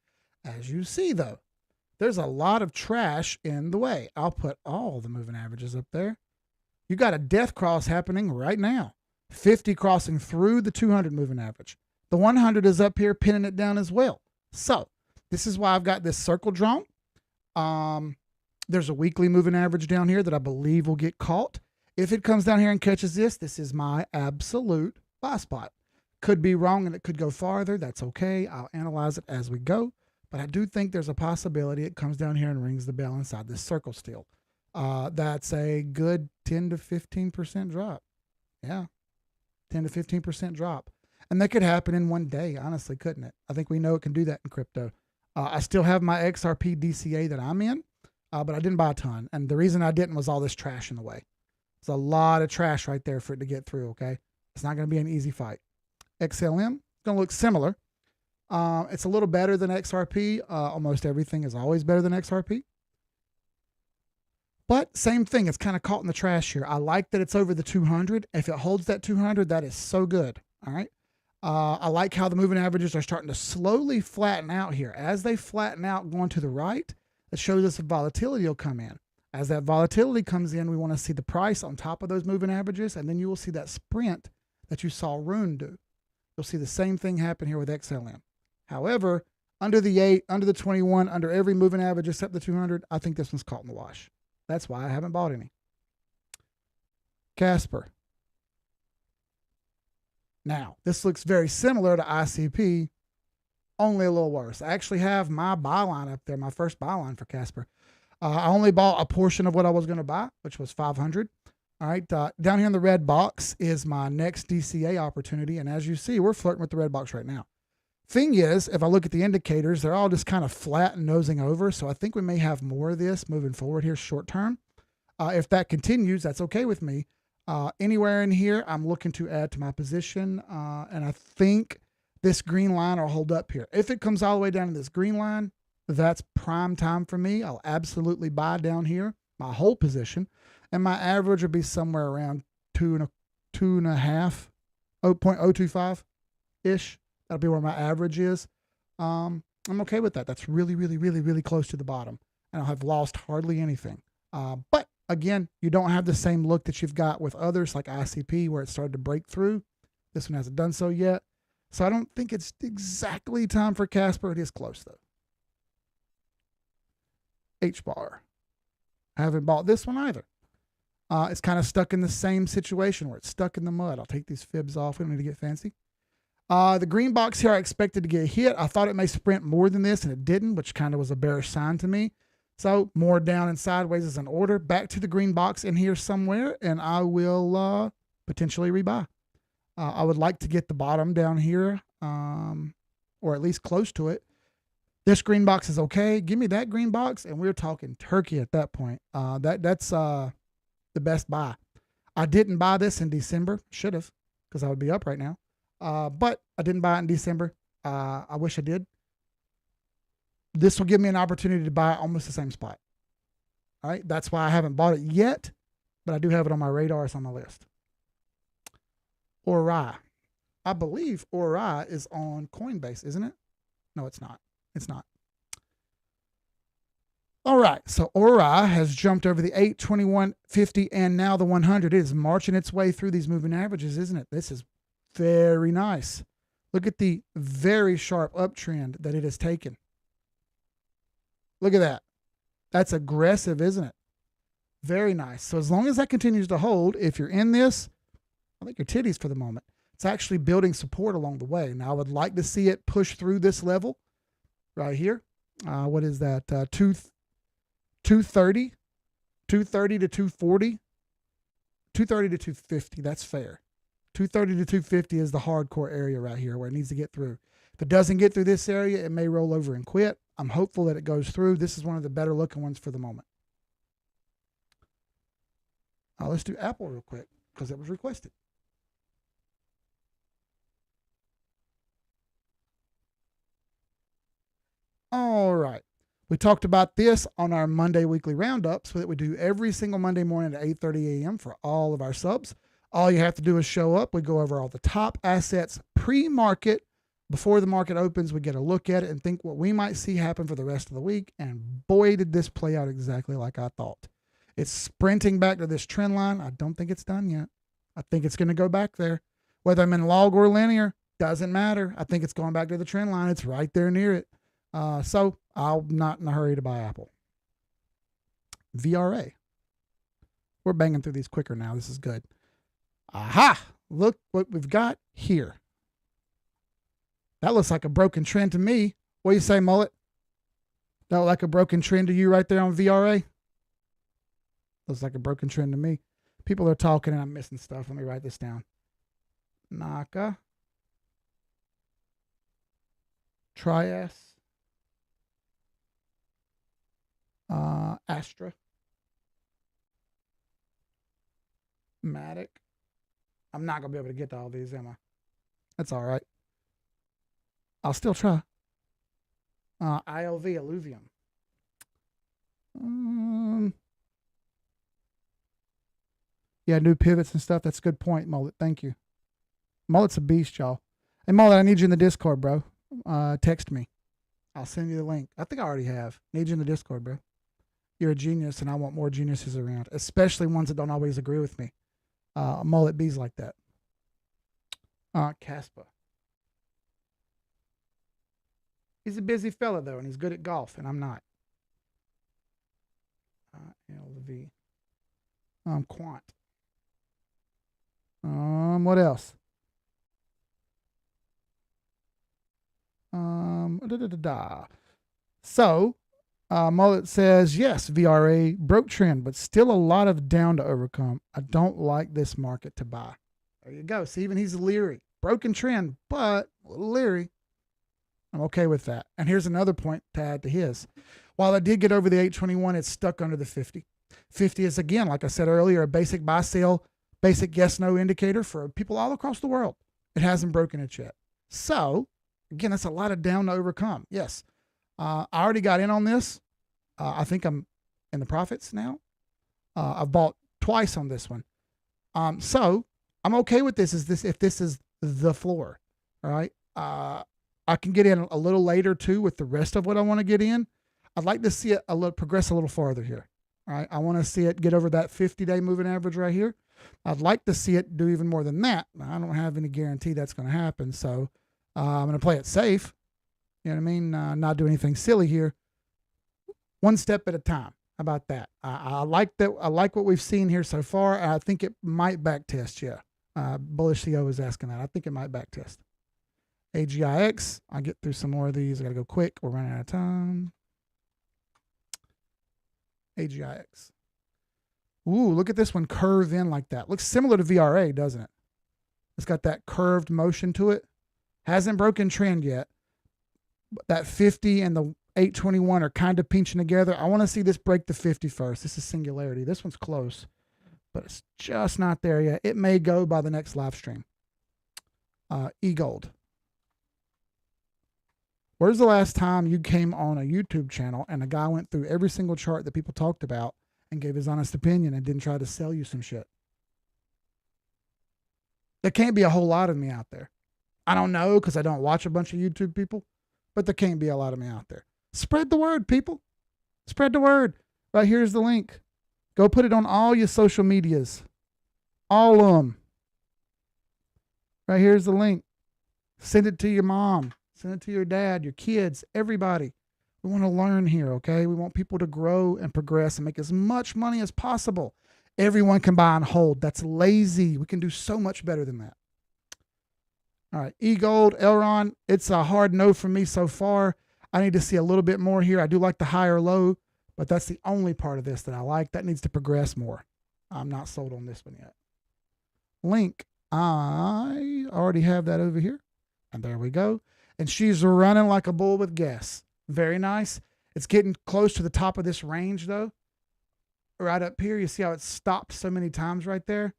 As you see, though, there's a lot of trash in the way. I'll put all the moving averages up there. You got a death cross happening right now. 50 crossing through the 200 moving average. The 100 is up here pinning it down as well. So this is why I've got this circle drawn. There's a weekly moving average down here that I believe will get caught. If it comes down here and catches this is my absolute buy spot. Could be wrong and it could go farther. That's okay. I'll analyze it as we go. But I do think there's a possibility it comes down here and rings the bell inside this circle still. That's a good 10 to 15% drop. Yeah, 10 to 15% drop. And that could happen in one day, honestly, couldn't it? I think we know it can do that in crypto. I still have my XRP DCA that I'm in, but I didn't buy a ton. And the reason I didn't was all this trash in the way. There's a lot of trash right there for it to get through, okay? It's not going to be an easy fight. XLM is going to look similar. It's a little better than XRP. Almost everything is always better than XRP. But same thing, it's kind of caught in the trash here. I like that it's over the 200. If it holds that 200, that is so good, all right? I like how the moving averages are starting to slowly flatten out here. As they flatten out going to the right, it shows us that volatility will come in. As that volatility comes in, we want to see the price on top of those moving averages, and then you will see that sprint that you saw Rune do. You'll see the same thing happen here with XLM. However, under the 8, under the 21, under every moving average except the 200, I think this one's caught in the wash. That's why I haven't bought any. Casper. Now, this looks very similar to ICP, only a little worse. I actually have my buy line up there, my first buy line for Casper. I only bought a portion of what I was going to buy, which was 500. All right, down here in the red box is my next DCA opportunity. And as you see, we're flirting with the red box right now. Thing is, if I look at the indicators, they're all just kind of flat and nosing over. So I think we may have more of this moving forward here short term. If that continues, that's okay with me. Anywhere in here, I'm looking to add to my position. And I think this green line will hold up here. If it comes all the way down to this green line, that's prime time for me. I'll absolutely buy down here, my whole position. And my average would be somewhere around 2.5, 0.025-ish. That'll be where my average is. I'm okay with that. That's really, really, really, really close to the bottom. And I'll have lost hardly anything. But again, you don't have the same look that you've got with others like ICP where it started to break through. This one hasn't done so yet. So I don't think it's exactly time for Casper. It is close though. H-bar. I haven't bought this one either. It's kind of stuck in the same situation where it's stuck in the mud. I'll take these fibs off. We don't need to get fancy. The green box here I expected to get hit. I thought it may sprint more than this, and it didn't, which kind of was a bearish sign to me. So more down and sideways is in order. Back to the green box in here somewhere, and I will potentially rebuy. I would like to get the bottom down here, or at least close to it. This green box is okay. Give me that green box, and we're talking turkey at that point. That's the best buy. I didn't buy this in December. Should have, because I would be up right now. But I didn't buy it in December. I wish I did. This will give me an opportunity to buy almost the same spot. All right. That's why I haven't bought it yet, but I do have it on my radar. It's on my list. Ori. I believe Ori is on Coinbase, isn't it? No, it's not. It's not. All right. So Ori has jumped over the 8, 21, 50, and now the 100. It is marching its way through these moving averages, isn't it? This is very nice. Look at the very sharp uptrend that it has taken. Look at that. That's aggressive, isn't it? Very nice. So as long as that continues to hold, if you're in this, I think your titties for the moment. It's actually building support along the way. Now I would like to see it push through this level right here. What is that? 230 to 240, 230 to 250. That's fair. 230 to 250 is the hardcore area right here where it needs to get through. If it doesn't get through this area, it may roll over and quit. I'm hopeful that it goes through. This is one of the better looking ones for the moment. Let's do Apple real quick because it was requested. All right. We talked about this on our Monday weekly roundup, so that we do every single Monday morning at 8:30 a.m. for all of our subs. All you have to do is show up. We go over all the top assets pre-market. Before the market opens, we get a look at it and think what we might see happen for the rest of the week. And boy, did this play out exactly like I thought. It's sprinting back to this trend line. I don't think it's done yet. I think it's going to go back there. Whether I'm in log or linear, doesn't matter. I think it's going back to the trend line. It's right there near it. So I'm not in a hurry to buy Apple. VRA. We're banging through these quicker now. This is good. Aha! Look what we've got here. That looks like a broken trend to me. What do you say, Mullet? That look like a broken trend to you right there on VRA? Looks like a broken trend to me. People are talking and I'm missing stuff. Let me write this down. Naka. Trias, Astra, Matic. I'm not going to be able to get to all these, am I? That's all right. I'll still try. ILV, Alluvium. Yeah, new pivots and stuff. That's a good point, Mullet. Thank you. Mullet's a beast, y'all. Hey, Mullet, I need you in the Discord, bro. Text me. I'll send you the link. I think I already have. Need you in the Discord, bro. You're a genius, and I want more geniuses around, especially ones that don't always agree with me. Mullet bees like that. Caspa. He's a busy fella, though, and he's good at golf, and I'm not. LV. Quant. What else? So, Mullet says, yes, VRA broke trend, but still a lot of down to overcome. I don't like this market to buy. There you go. See, even he's leery. Broken trend, but a little leery. I'm okay with that. And here's another point to add to his. While I did get over the 821, it's stuck under the 50. 50 is, again, like I said earlier, a basic buy sell, basic yes no indicator for people all across the world. It hasn't broken it yet. So, again, that's a lot of down to overcome. Yes. I already got in on this. I think I'm in the profits now. I've bought twice on this one. So I'm okay with this. If this is the floor, all right? I can get in a little later too with the rest of what I want to get in. I'd like to see it progress a little farther here. All right. I want to see it get over that 50-day moving average right here. I'd like to see it do even more than that. I don't have any guarantee that's going to happen. So I'm going to play it safe. You know what I mean? Not do anything silly here. One step at a time. How about that? I like that. I like what we've seen here so far. I think it might back test. Yeah. Bullish CO is asking that. I think it might back test. AGIX. I'll get through some more of these. I got to go quick. We're running out of time. AGIX. Ooh, look at this one curve in like that. Looks similar to VRA, doesn't it? It's got that curved motion to it. Hasn't broken trend yet. But that 50 and the 821 are kind of pinching together. I want to see this break the 50 first. This is singularity. This one's close, but it's just not there yet. It may go by the next live stream. eGold. Where's the last time you came on a YouTube channel and a guy went through every single chart that people talked about and gave his honest opinion and didn't try to sell you some shit? There can't be a whole lot of me out there. I don't know because I don't watch a bunch of YouTube people, but there can't be a lot of me out there. Spread the word, people. Spread the word. Right here's the link. Go put it on all your social medias. All of them. Right here's the link. Send it to your mom. Send it to your dad, your kids, everybody. We want to learn here, okay? We want people to grow and progress and make as much money as possible. Everyone can buy and hold. That's lazy. We can do so much better than that. All right, eGold, Elron, it's a hard no for me so far. I need to see a little bit more here. I do like the higher low, but that's the only part of this that I like. That needs to progress more. I'm not sold on this one yet. Link, I already have that over here. And there we go. And she's running like a bull with gas. Very nice. It's getting close to the top of this range, though. Right up here, you see how it stopped so many times right there?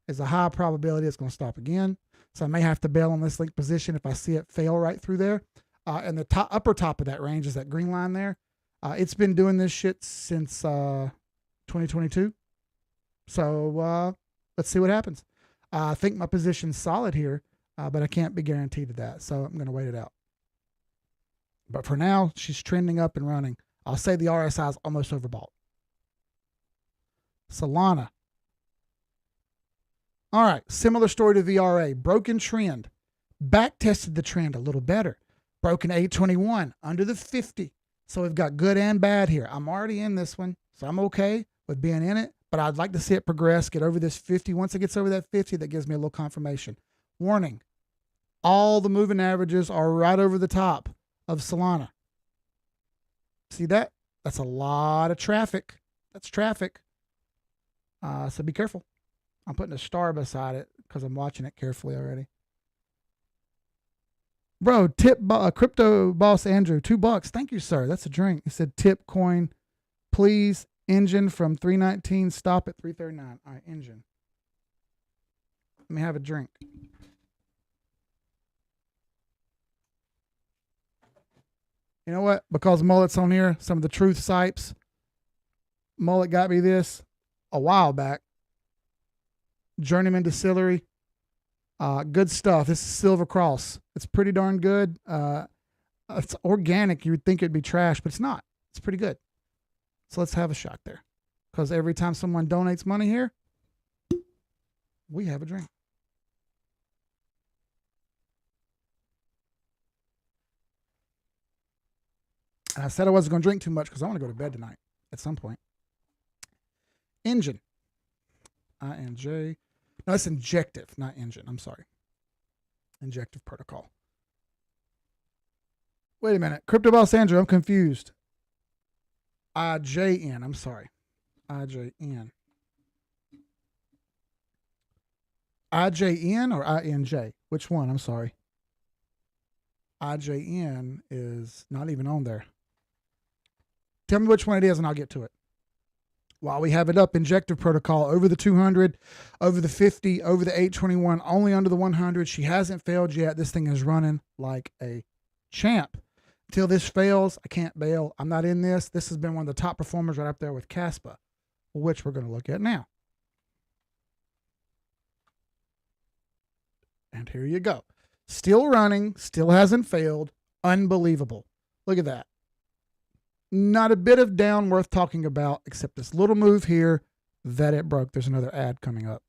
There's a high probability it's going to stop again. So I may have to bail on this link position if I see it fail right through there. And the upper top of that range is that green line there. It's been doing this shit since 2022. So let's see what happens. I think my position's solid here. But I can't be guaranteed to that, so I'm going to wait it out. But for now, she's trending up and running. I'll say the RSI is almost overbought. Solana. All right, similar story to VRA. Broken trend. Back tested the trend a little better. Broken 821 under the 50. So we've got good and bad here. I'm already in this one, so I'm okay with being in it. But I'd like to see it progress, get over this 50. Once it gets over that 50, that gives me a little confirmation. Warning. All the moving averages are right over the top of Solana. See that? That's a lot of traffic. That's traffic. So be careful. I'm putting a star beside it because I'm watching it carefully already. Bro, crypto boss Andrew, $2. Thank you, sir. That's a drink. He said tip coin, please. Engine from 319, stop at 339. All right, engine. Let me have a drink. You know what? Because Mullet's on here, some of the truth sipes. Mullet got me this a while back. Journeyman Distillery. Good stuff. This is Silver Cross. It's pretty darn good. It's organic. You would think it'd be trash, but it's not. It's pretty good. So let's have a shot there. Because every time someone donates money here, we have a drink. And I said I wasn't going to drink too much because I want to go to bed tonight at some point. Engine. INJ. No, it's injective, not engine. I'm sorry. Injective protocol. Wait a minute. Crypto Boss Andrew, I'm confused. IJN. I'm sorry. IJN. IJN or INJ? Which one? I'm sorry. IJN is not even on there. Tell me which one it is and I'll get to it. While we have it up, injective protocol over the 200, over the 50, over the 821, only under the 100. She hasn't failed yet. This thing is running like a champ. Until this fails, I can't bail. I'm not in this. This has been one of the top performers right up there with Caspa, which we're going to look at now. And here you go. Still running, still hasn't failed. Unbelievable. Look at that. Not a bit of down worth talking about, except this little move here that it broke. There's another ad coming up.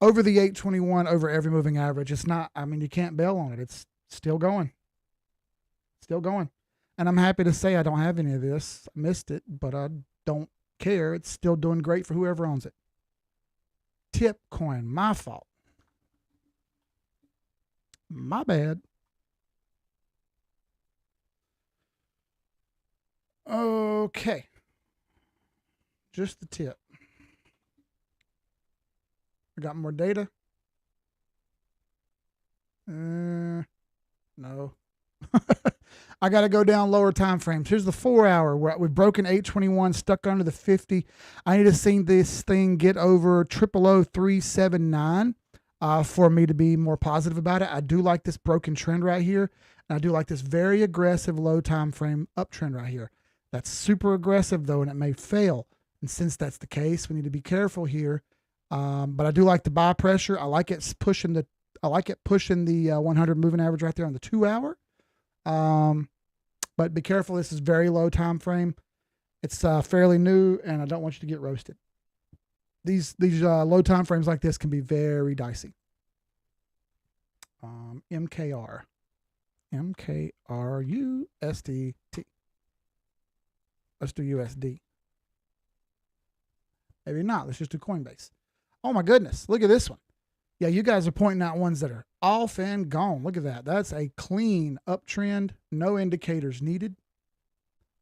Over the 821, over every moving average. It's not, I mean, you can't bail on it. It's still going. Still going. And I'm happy to say I don't have any of this. I missed it, but I don't care. It's still doing great for whoever owns it. Tip coin, my fault. My bad. Okay. Just the tip. I got more data. No. I got to go down lower time frames. Here's the 4 hour where we've broken 821, stuck under the 50. I need to see this thing get over 000379 for me to be more positive about it. I do like this broken trend right here. And I do like this very aggressive low time frame uptrend right here. That's super aggressive though, and it may fail. And since that's the case, we need to be careful here. But I do like the buy pressure. I like it pushing the 100 moving average right there on the 2 hour. But be careful. This is very low time frame. It's fairly new, and I don't want you to get roasted. These low time frames like this can be very dicey. MKR USDT. Let's do USD. Maybe not. Let's just do Coinbase. Oh my goodness. Look at this one. Yeah, you guys are pointing out ones that are off and gone. Look at that. That's a clean uptrend. No indicators needed.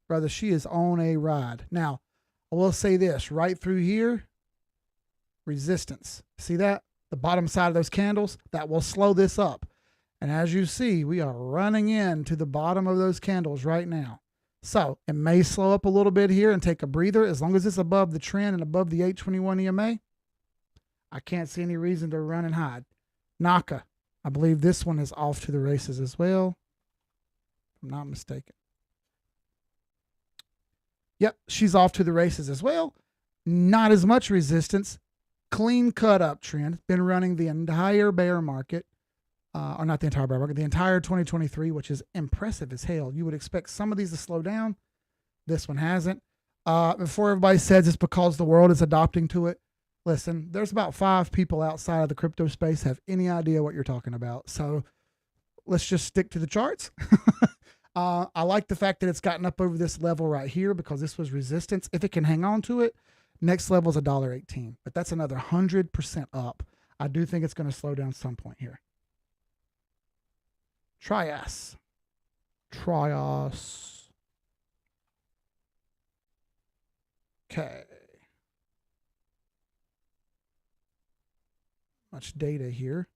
Brother, she is on a ride. Now, I will say this. Right through here, resistance. See that? The bottom side of those candles? That will slow this up. And as you see, we are running into the bottom of those candles right now. So it may slow up a little bit here and take a breather. As long as it's above the trend and above the 821 EMA, I can't see any reason to run and hide. Naka, I believe this one is off to the races as well, if I'm not mistaken. Yep, she's off to the races as well. Not as much resistance. Clean cut up trend. Been running the entire bear market. Or not the entire bear market, the entire 2023, which is impressive as hell. You would expect some of these to slow down. This one hasn't. Before everybody says it's because the world is adopting to it, listen, there's about 5 people outside of the crypto space have any idea what you're talking about. So let's just stick to the charts. I like the fact that it's gotten up over this level right here because this was resistance. If it can hang on to it, next level is $1.18. But that's another 100% up. I do think it's going to slow down some point here. Trias. Okay. Much data here.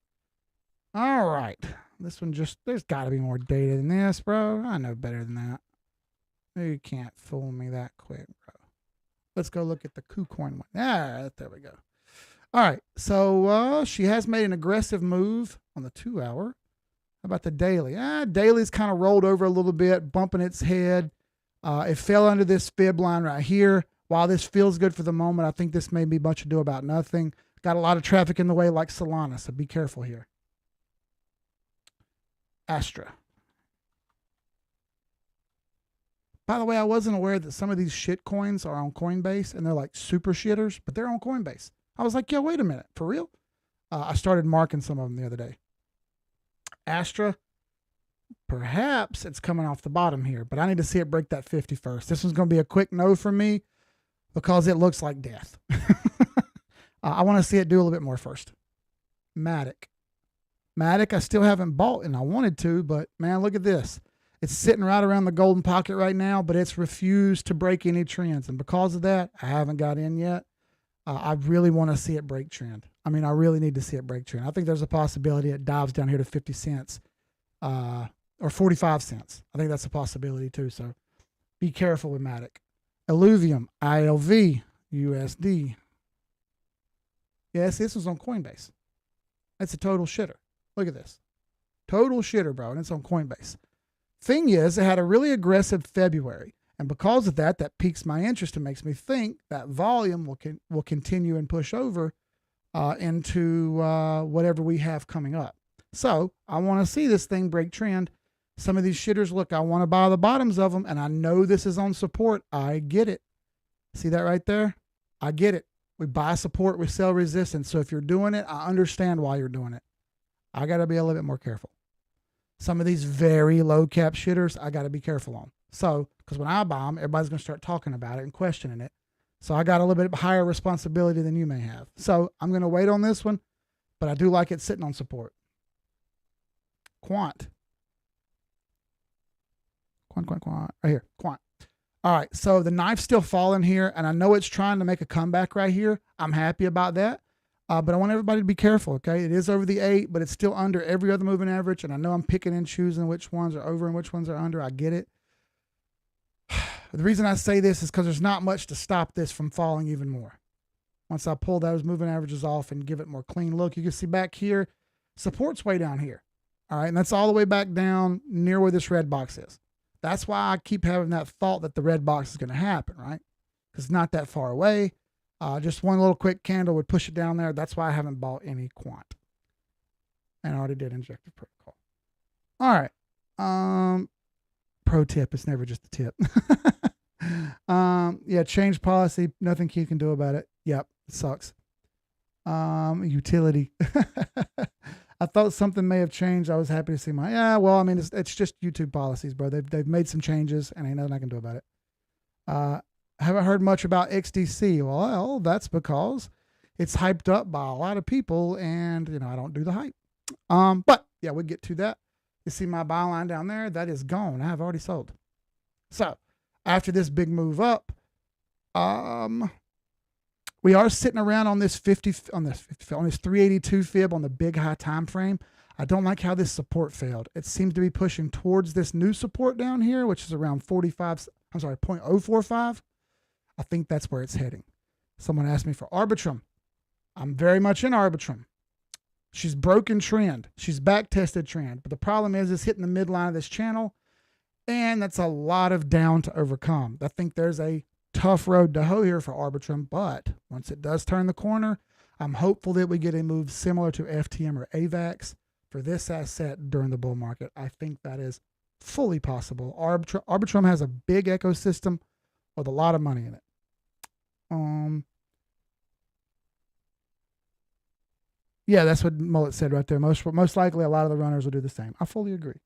All right. This one just, there's got to be more data than this, bro. I know better than that. You can't fool me that quick, bro. Let's go look at the KuCoin one. Ah, there we go. All right, so she has made an aggressive move on the 2 hour. How about the daily? Daily's kind of rolled over a little bit, bumping its head. It fell under this fib line right here. While this feels good for the moment, I think this may be much ado about nothing. Got a lot of traffic in the way like Solana, so be careful here. Astra. By the way, I wasn't aware that some of these shit coins are on Coinbase, and they're like super shitters, but they're on Coinbase. I was like, yo, wait a minute, for real? I started marking some of them the other day. Astra, perhaps it's coming off the bottom here, but I need to see it break that 50 first. This one's going to be a quick no for me because it looks like death. I want to see it do a little bit more first. Matic, I still haven't bought, and I wanted to, but man, look at this. It's sitting right around the golden pocket right now, but it's refused to break any trends. And because of that, I haven't got in yet. I really want to see it break trend. I mean, I really need to see it break trend. I think there's a possibility it dives down here to 50 cents or 45 cents. I think that's a possibility too. So be careful with Matic. Illuvium, ILV, USD. Yes, this was on Coinbase. That's a total shitter. Look at this. Total shitter, bro. And it's on Coinbase. Thing is, it had a really aggressive February. And because of that, that piques my interest and makes me think that volume will continue and push over into whatever we have coming up. So I want to see this thing break trend. Some of these shitters, look, I want to buy the bottoms of them, and I know this is on support. I get it. See that right there? I get it. We buy support, we sell resistance. So if you're doing it, I understand why you're doing it. I got to be a little bit more careful. Some of these very low cap shitters, I got to be careful on. So, because when I buy them, everybody's going to start talking about it and questioning it. So I got a little bit higher responsibility than you may have. So I'm going to wait on this one, but I do like it sitting on support. Quant. Right here. Quant. All right. So the knife's still falling here, and I know it's trying to make a comeback right here. I'm happy about that. But I want everybody to be careful, okay? It is over the 8, but it's still under every other moving average, and I know I'm picking and choosing which ones are over and which ones are under. I get it. The reason I say this is because there's not much to stop this from falling even more. Once I pull those moving averages off and give it more clean look, you can see back here, support's way down here. All right, and that's all the way back down near where this red box is. That's why I keep having that thought that the red box is going to happen, right? Because it's not that far away. Just one little quick candle would push it down there. That's why I haven't bought any quant. And I already did injective protocol. All right. Pro tip, it's never just a tip. Yeah, change policy. Nothing you can do about it. Yep, it sucks. Utility. I thought something may have changed. I was happy to see well, I mean, it's just YouTube policies, bro. They've made some changes, and ain't nothing I can do about it. Haven't heard much about XDC. Well, that's because it's hyped up by a lot of people, and I don't do the hype. But yeah, we'll get to that. You see my buy line down there? That is gone. I have already sold. So after this big move up, we are sitting around on this 382 fib on the big high time frame. I don't like how this support failed. It seems to be pushing towards this new support down here, which is around 0.045. I think that's where it's heading. Someone asked me for Arbitrum. I'm very much in Arbitrum. She's broken trend. She's back tested trend. But the problem is it's hitting the midline of this channel, and that's a lot of down to overcome. I think there's a tough road to hoe here for Arbitrum, but once it does turn the corner, I'm hopeful that we get a move similar to FTM or AVAX for this asset during the bull market. I think that is fully possible. Arbitrum has a big ecosystem with a lot of money in it. Yeah, that's what Mullet said right there. Most likely a lot of the runners will do the same. I fully agree.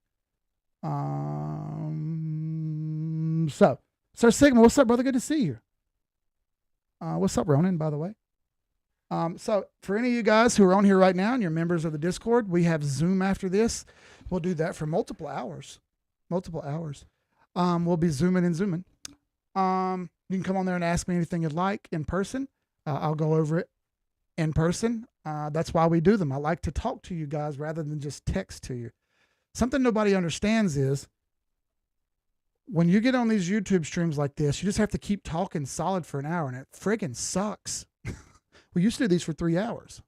So Sir Sigma, what's up, brother? Good to see you. What's up, Ronan, by the way? So for any of you guys who are on here right now and you're members of the Discord, we have Zoom after this. We'll do that for multiple hours. We'll be zooming and zooming. You can come on there and ask me anything you'd like in person. I'll go over it in person. That's why we do them. I like to talk to you guys rather than just text to you. Something nobody understands is when you get on these YouTube streams like this, you just have to keep talking solid for an hour, and it friggin' sucks. We used to do these for 3 hours.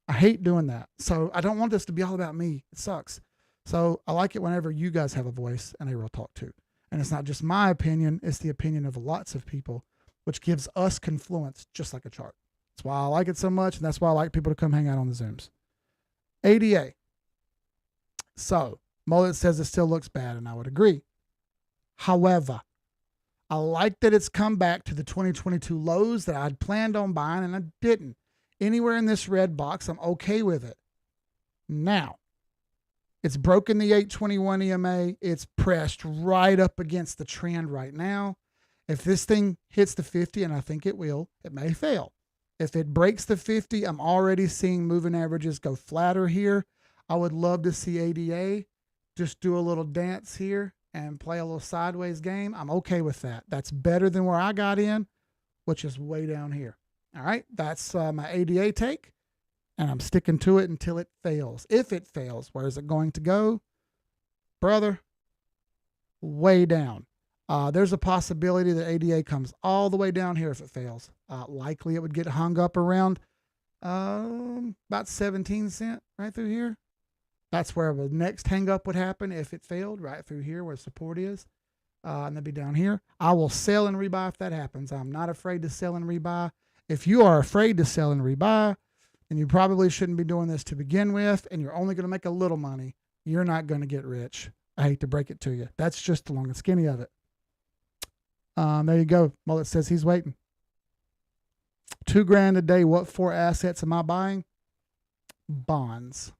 I hate doing that. So I don't want this to be all about me. It sucks. So I like it whenever you guys have a voice and a real talk too. And it's not just my opinion, it's the opinion of lots of people, which gives us confluence just like a chart. That's why I like it so much, and that's why I like people to come hang out on the Zooms. ADA. So Mullet says it still looks bad, and I would agree. However, I like that it's come back to the 2022 lows that I'd planned on buying, and I didn't. Anywhere in this red box, I'm okay with it. Now, it's broken the 821 EMA. It's pressed right up against the trend right now. If this thing hits the 50, and I think it will, it may fail. If it breaks the 50, I'm already seeing moving averages go flatter here. I would love to see ADA just do a little dance here and play a little sideways game. I'm okay with that. That's better than where I got in, which is way down here. All right, that's my ADA take, and I'm sticking to it until it fails. If it fails, where is it going to go? Brother, way down. There's a possibility that ADA comes all the way down here if it fails. Likely it would get hung up around about 17 cents right through here. That's where the next hang up would happen if it failed, right through here where support is. And they'd be down here. I will sell and rebuy if that happens. I'm not afraid to sell and rebuy. If you are afraid to sell and rebuy, then you probably shouldn't be doing this to begin with, and you're only going to make a little money. You're not going to get rich. I hate to break it to you. That's just the long and skinny of it. There you go. Mullet says he's waiting. $2,000 a day. What 4 assets am I buying? Bonds.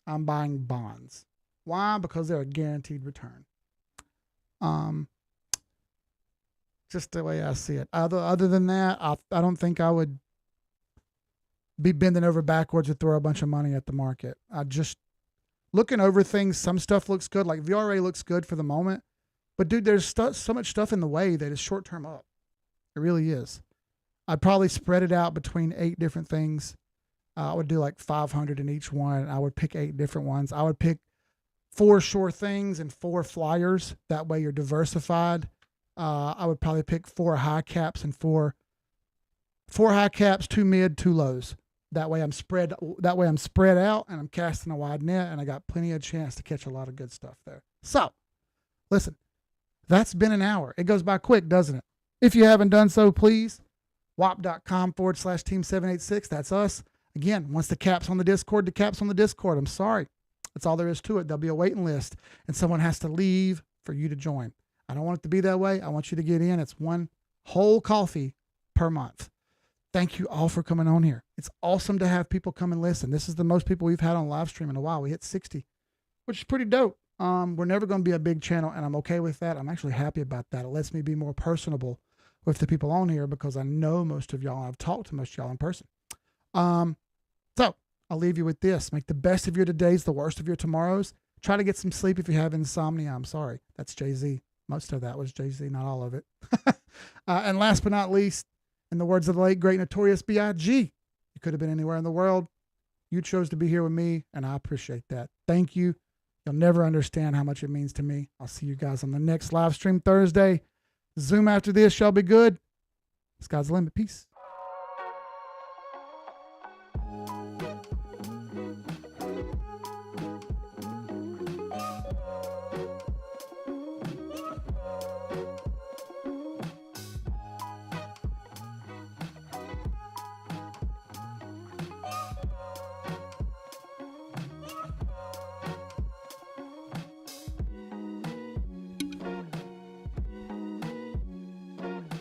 I'm buying bonds. Why? Because they're a guaranteed return. Just the way I see it. Other than that, I don't think I would be bending over backwards to throw a bunch of money at the market. I just looking over things. Some stuff looks good. Like VRA looks good for the moment. But dude, there's so much stuff in the way that is short-term up. It really is. I'd probably spread it out between 8 different things. I would do like 500 in each one. I would pick 8 different ones. I would pick 4 sure things and 4 flyers. That way you're diversified. I would probably pick 4 high caps and 4 high caps, 2 mid, 2 lows. That way I'm spread out and I'm casting a wide net, and I got plenty of chance to catch a lot of good stuff there. So, listen, that's been an hour. It goes by quick, doesn't it? If you haven't done so, please, wap.com/team786. That's us. Again, once the cap's on the Discord, the cap's on the Discord. I'm sorry. That's all there is to it. There'll be a waiting list, and someone has to leave for you to join. I don't want it to be that way. I want you to get in. It's 1 whole coffee per month. Thank you all for coming on here. It's awesome to have people come and listen. This is the most people we've had on live stream in a while. We hit 60, which is pretty dope. We're never going to be a big channel, and I'm okay with that. I'm actually happy about that. It lets me be more personable with the people on here because I know most of y'all, and I've talked to most of y'all in person. So I'll leave you with this. Make the best of your todays, the worst of your tomorrows. Try to get some sleep if you have insomnia. I'm sorry. That's Jay-Z. Most of that was Jay-Z, not all of it. And last but not least, in the words of the late, great, notorious B.I.G., you could have been anywhere in the world. You chose to be here with me, and I appreciate that. Thank you. You'll never understand how much it means to me. I'll see you guys on the next live stream Thursday. Zoom after this shall be good. Sky's the limit. Peace.